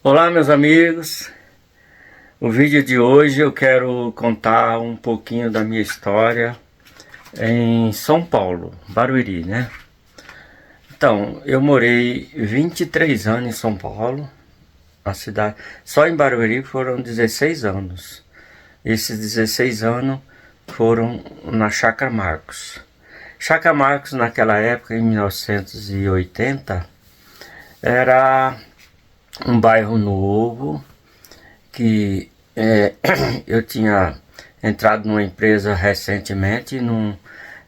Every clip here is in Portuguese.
Olá, meus amigos. O vídeo de hoje eu quero contar um pouquinho da minha história em São Paulo, Barueri, né? Então, eu morei 23 anos em São Paulo, a cidade. Só em Barueri foram 16 anos. Esses 16 anos foram na Chácara Marcos. Chácara Marcos, naquela época, em 1980, era um bairro novo que eu tinha entrado numa empresa recentemente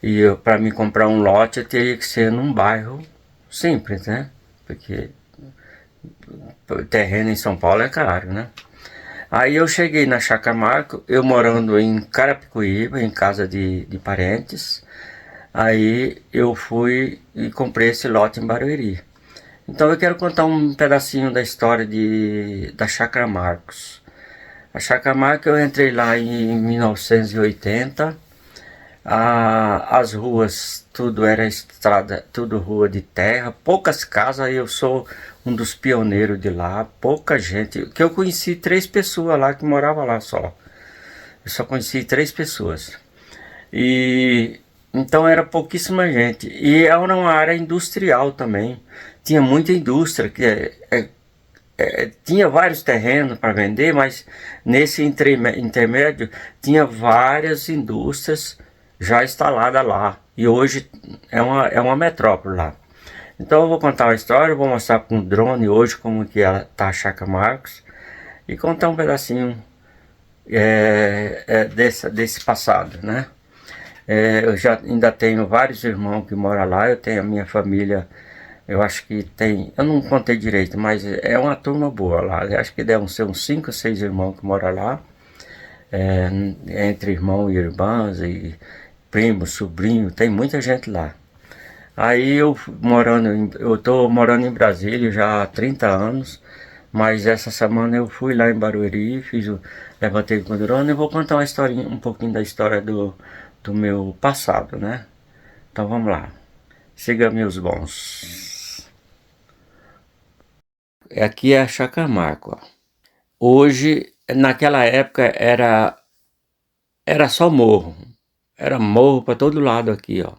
e para me comprar um lote eu teria que ser num bairro simples, né? Porque o terreno em São Paulo é caro, né? Aí eu cheguei na Chácara Marco, eu morando em Carapicuíba, em casa de parentes. Aí eu fui e comprei esse lote em Barueri. Então eu quero contar um pedacinho da história da Chácara Marcos. A Chácara Marcos eu entrei lá em 1980. As ruas, tudo era estrada, tudo rua de terra, poucas casas. Eu sou um dos pioneiros de lá, pouca gente. Que eu conheci 3 pessoas lá que moravam lá só. Eu só conheci 3 pessoas. E então era pouquíssima gente. E era uma área industrial também. Tinha muita indústria, tinha vários terrenos para vender, mas nesse intermédio tinha várias indústrias já instaladas lá. E hoje é uma metrópole lá. Então eu vou contar uma história, vou mostrar com o drone hoje como que está a Chácara Marcos e contar um pedacinho desse passado, né? Eu já ainda tenho vários irmãos que moram lá, eu tenho a minha família. Eu acho que tem, eu não contei direito, mas é uma turma boa lá. Eu acho que devem ser uns 5 ou 6 irmãos que moram lá, é, entre irmãos e irmãs, e primo, sobrinho, tem muita gente lá. Aí eu tô morando em Brasília já há 30 anos, mas essa semana eu fui lá em Barueri, levantei com o drone e vou contar uma historinha, um pouquinho da história do meu passado, né? Então vamos lá, siga meus bons. Aqui é a Chácara Marco, ó. Hoje, naquela época era só morro. Era morro para todo lado aqui, ó.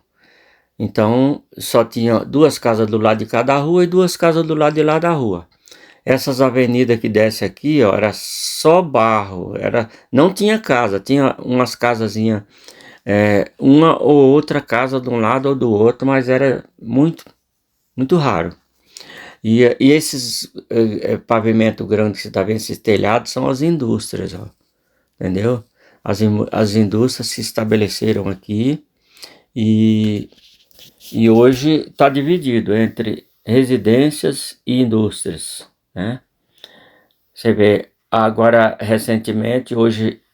Então, só tinha 2 casas do lado de cada rua e 2 casas do lado de lá da rua. Essas avenidas que desce aqui, ó, era só barro, não tinha casa, tinha umas casazinhas, uma ou outra casa de um lado ou do outro, mas era muito, muito raro. E esses pavimento grande que você está vendo, esses telhados, são as indústrias, ó, entendeu? As indústrias se estabeleceram aqui e, e hoje está dividido entre residências e indústrias, né? Você vê, agora recentemente,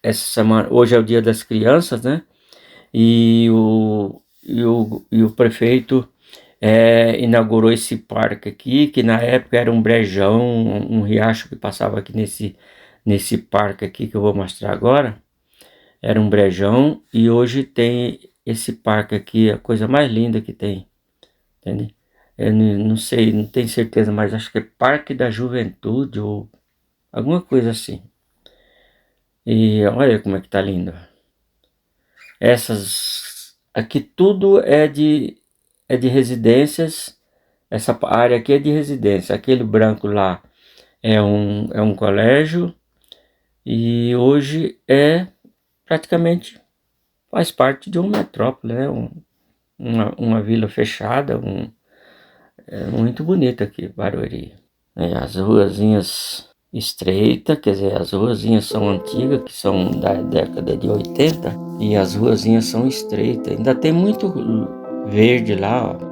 essa semana, hoje é o Dia das Crianças, né? E o prefeito inaugurou esse parque aqui, que na época era um brejão, um riacho que passava aqui nesse parque aqui que eu vou mostrar agora. Era um brejão e hoje tem esse parque aqui, a coisa mais linda que tem, entende? Eu não sei, não tenho certeza, mas acho que é Parque da Juventude ou alguma coisa assim. E olha como é que tá lindo. Essas aqui tudo é de residências. Essa área aqui é de residência. Aquele branco lá é um colégio e hoje praticamente faz parte de uma metrópole, né? Uma vila fechada, é muito bonito aqui, Barueri. As ruazinhas estreitas, quer dizer, as ruazinhas são antigas, que são da década de 80, e as ruazinhas são estreitas. Ainda tem muito verde lá, ó.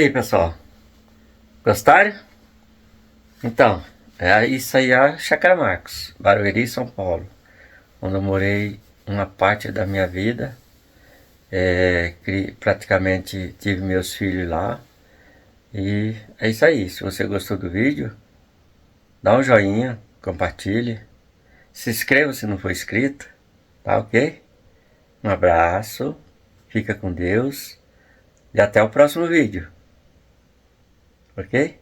aí, pessoal, gostaram? Então, isso aí é a Chácara Marcos, Barueri, São Paulo, onde eu morei uma parte da minha vida. Praticamente tive meus filhos lá. E é isso aí. Se você gostou do vídeo, dá um joinha, compartilhe, se inscreva se não for inscrito, tá ok? Um abraço, fica com Deus e até o próximo vídeo, ok?